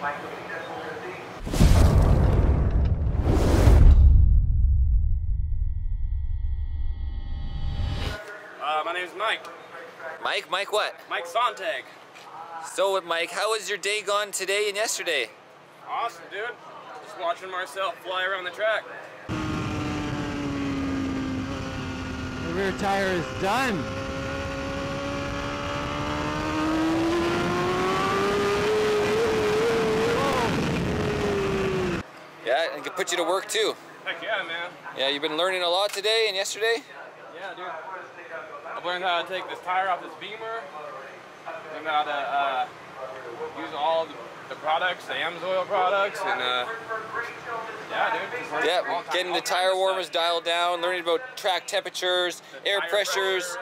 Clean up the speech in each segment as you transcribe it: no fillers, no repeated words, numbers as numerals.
My name's Mike. Mike what? Mike Sonntag. So Mike, how was your day gone today and yesterday? Awesome, dude. Just watching Marcel fly around the track. The rear tire is done. Yeah, and can put you to work too. Heck yeah, man. Yeah, you've been learning a lot today and yesterday? Yeah, dude. I've learned how to take this tire off this Beamer. Learned how to use all the products, the AMSOIL products, and yeah, dude. Yeah, getting the tire warmers dialed down, learning about track temperatures, air pressures,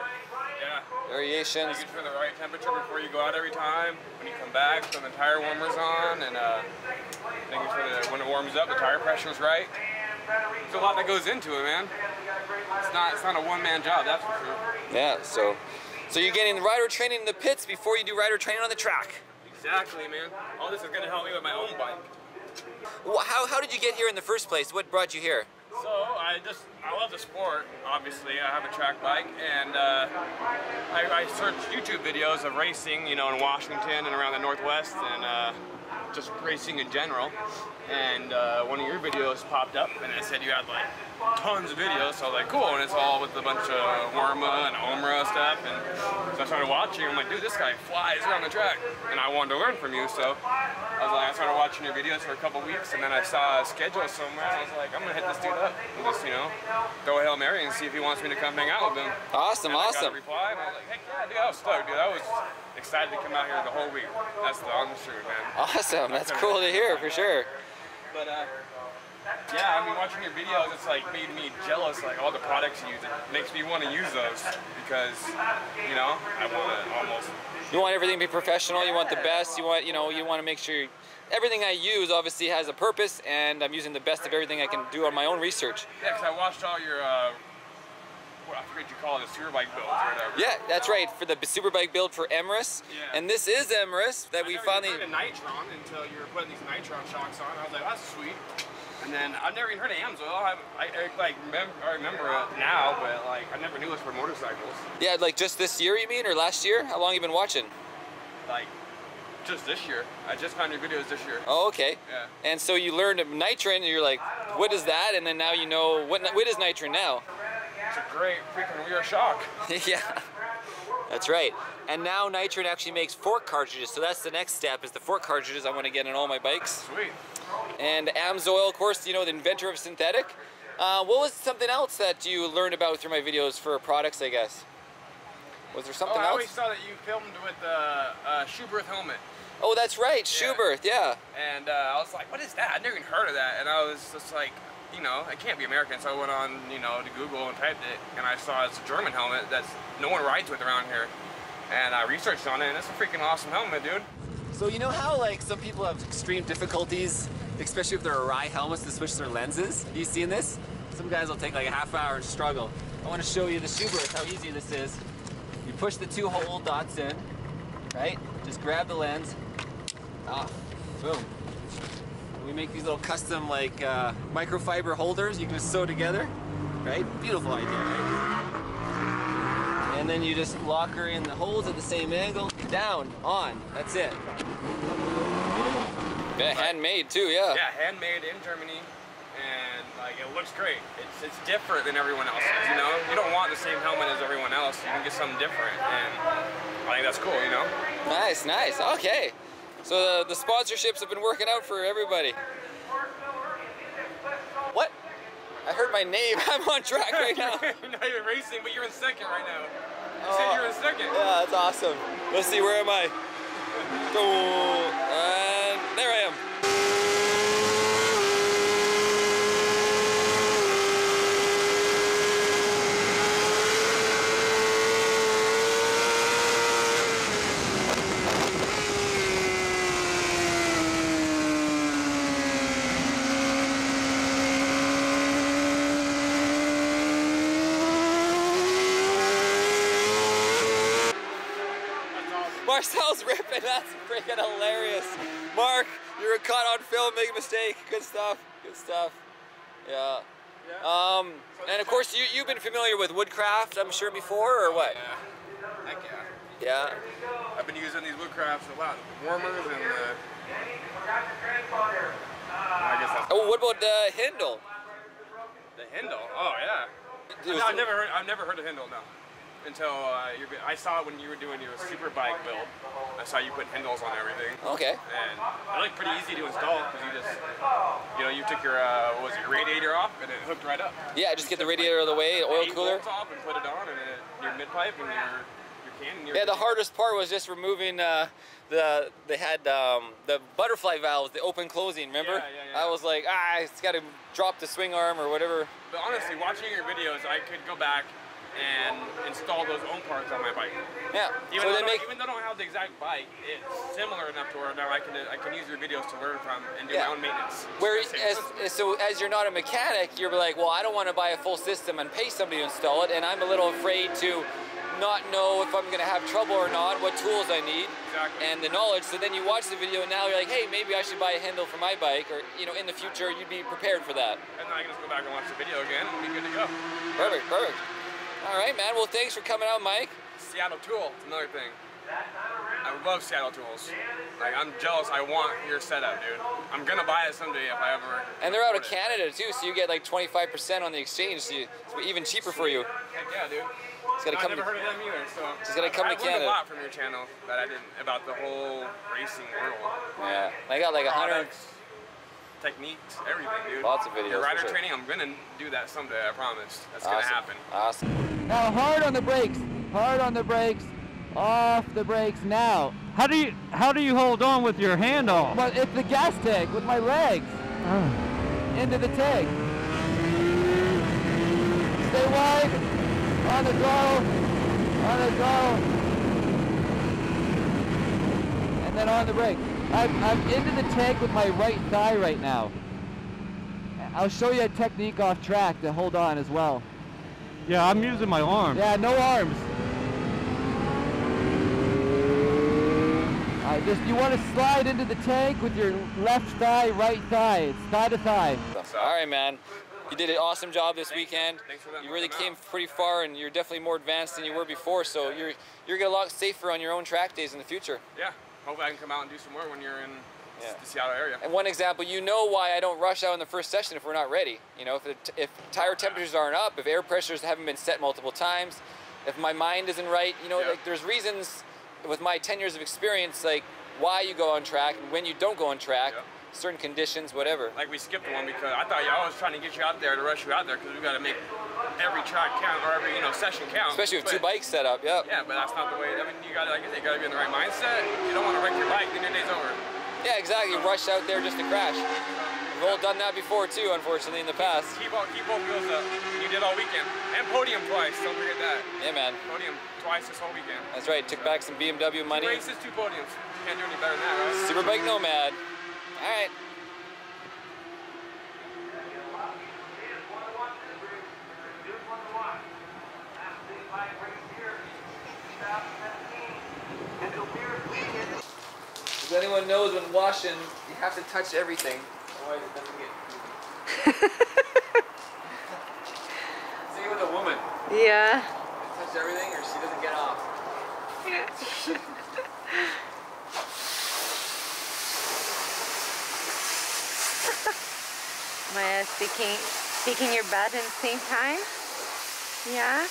variations. Making sure the right temperature before you go out every time. When you come back, put the tire warmers on, and making sure that when it warms up, the tire pressure's right. There's a lot that goes into it, man. It's not a one-man job, that's for sure. Yeah, so you're getting rider training in the pits before you do rider training on the track. Exactly, man. All this is going to help me with my own bike. Well, how did you get here in the first place? What brought you here? So I love the sport. Obviously, I have a track bike, and I searched YouTube videos of racing, you know, in Washington and around the Northwest, and just racing in general. And one of your videos popped up, and it said you had like tons of videos. So I was like, cool, and it's all with a bunch of WMRRA and OMRRA stuff. And so I started watching. I'm like, dude, this guy flies around the track, and I wanted to learn from you. So I started watching your videos for a couple weeks, and then I saw a schedule somewhere, and I was like, I'm gonna hit this dude up and just, you know, throw a Hail Mary and see if he wants me to come hang out with him. Awesome, and awesome. I got a reply, and I was like, heck yeah, dude, I was stoked, dude. I was excited to come out here the whole week. That's the honest truth, man. Awesome, that's cool to hear for sure. But yeah, I mean, watching your videos, it's like made me jealous, like all the products you use. It makes me want to use those because, you know, I want to almost. You want everything to be professional. You want the best. You want to make sure everything I use obviously has a purpose, and I'm using the best of everything I can do on my own research. Yeah, because I watched all your, what I forget you call it, the Superbike builds or whatever. Yeah, that's right, for the Superbike build for Irnieracing. Yeah. And this is Irnieracing that we finally. I never even heard of Nitron until you were putting these Nitron shocks on. I was like, that's sweet. And then I've never even heard of AMSOIL. I remember it now, but like I never knew it was for motorcycles. Yeah, like just this year, you mean, or last year? How long have you been watching? Like just this year. I just found your videos this year. Oh, okay. Yeah. And so you learned of Nitron, and you're like, what is that? And then now you know what is Nitron now? It's a great freaking rear shock. Yeah, that's right. And now Nitron actually makes fork cartridges, so that's the next step, is the fork cartridges I want to get on all my bikes. Sweet. And AMSOIL, of course, you know, the inventor of synthetic. What was something else that you learned about through my videos for products, I guess? Was there something else? I always saw that you filmed with the Schuberth helmet. Oh, that's right, Schuberth, yeah. And I was like, what is that? I'd never even heard of that. And I was just like, you know, it can't be American. So I went on, you know, to Google and typed it, and I saw it's a German helmet that's no one rides with around here. And I researched on it, and it's a freaking awesome helmet, dude. So you know how like some people have extreme difficulties, especially if they're Arai helmets, to switch their lenses? Have you seen this? Some guys will take like a half hour and struggle. I want to show you the Schuberth, how easy this is. You push the two hole dots in, right? Just grab the lens, off, boom. We make these little custom like microfiber holders you can just sew together, right? Beautiful idea, right? And then you just lock her in the holes at the same angle, down, on, that's it. Yeah, handmade too, yeah. Yeah, handmade in Germany, and like it looks great. It's different than everyone else's, you know? You don't want the same helmet as everyone else, you can get something different, and I think that's cool, you know? Nice, nice, okay. So the sponsorships have been working out for everybody. What? I heard my name. I'm on track right now. Now you're racing, but you're in second right now. You said you're in second. Yeah, that's awesome. Let's see, where am I? And there I am. Marcel's ripping, that's freaking hilarious. Mark, you were caught on film, make a mistake. Good stuff. Good stuff. Yeah. And of course, you've been familiar with woodcraft, I'm sure, before, or what? Yeah. Heck yeah. Yeah. I've been using these woodcrafts a lot. Warmers and I guess that's Oh, what about the Hindle? the Hindle. Oh yeah. No, I've never heard of Hindle, no. Until I saw it when you were doing your Superbike build. I saw you put Hindles on everything. Okay. And they're like pretty easy to install because you just, you took your what was it, your radiator off and it hooked right up. Yeah, just get the radiator out of the way, oil cooler. Off and put it on, and your mid pipe and your can. And Yeah, the hardest part was just removing they had the butterfly valves, the open closing. Remember? Yeah. I was like, it's got to drop the swing arm or whatever. But honestly, watching your videos, I could go back and install those own parts on my bike. Yeah. Even though I don't have the exact bike, it's similar enough to where now I can use your videos to learn from and do my own maintenance. So as you're not a mechanic, you're like, well, I don't want to buy a full system and pay somebody to install it, and I'm a little afraid to not know if I'm going to have trouble or not, what tools I need, and the knowledge. So then you watch the video and now you're like, hey, maybe I should buy a Hindle for my bike, or in the future you'd be prepared for that. And then I can just go back and watch the video again and be good to go. Perfect. All right, man. Well, thanks for coming out, Mike. Seattle tool, it's another thing. I love Seattle tools. Like, I'm jealous. I want your setup, dude. I'm gonna buy it someday if I ever. And they're out of Canada too, so you get like 25% on the exchange. So it's even cheaper for you. Heck yeah, dude. I've never heard of them either, so. Just gotta come to Canada. I learned a lot from your channel that I didn't about the whole racing world. Yeah, I got like 100 techniques, everything, dude. Lots of videos. Your rider training, I'm gonna do that someday. I promise. That's awesome. Gonna happen. Awesome. Now hard on the brakes. Hard on the brakes. Off the brakes now. How do you hold on with your hand off? Well, it's the gas tank with my legs. Into the tank. Stay wide. On the go. On the go. And then on the brake. I'm into the tank with my right thigh right now. I'll show you a technique off track to hold on as well. Yeah, I'm using my arm. Yeah, no arms. You want to slide into the tank with your left thigh, right thigh. It's thigh to thigh. All right, man. You did an awesome job this weekend. Thanks for that. You really came pretty far, and you're definitely more advanced than you were before. So you're gonna get a lot safer on your own track days in the future. Yeah. Hopefully I can come out and do some more when you're in the Seattle area. And one example, why I don't rush out in the first session if we're not ready. If tire temperatures aren't up, if air pressures haven't been set multiple times, if my mind isn't right, like there's reasons with my 10 years of experience, like why you go on track and when you don't go on track, certain conditions, whatever. Like we skipped one because I thought I was trying to get you out there to rush you out there because we got to make every track count or every session count. Especially with two bikes set up, Yeah, but that's not the way. I mean, you got to be in the right mindset. You don't want to wreck your bike, then your day's over. Yeah, exactly. You rush out there just to crash. We've all done that before too, unfortunately, in the past. Keep both wheels up. You did all weekend. And podium twice, don't forget that. Yeah, man. Podium twice this whole weekend. That's right, took back some BMW money. 2 races, 2 podiums. Can't do any better than that, right? Superbike Nomad. All right. If anyone knows when washing, you have to touch everything. Otherwise it doesn't get Same with a woman. Yeah. You touch everything or she doesn't get off. Maya speaking your bed at the same time? Yeah?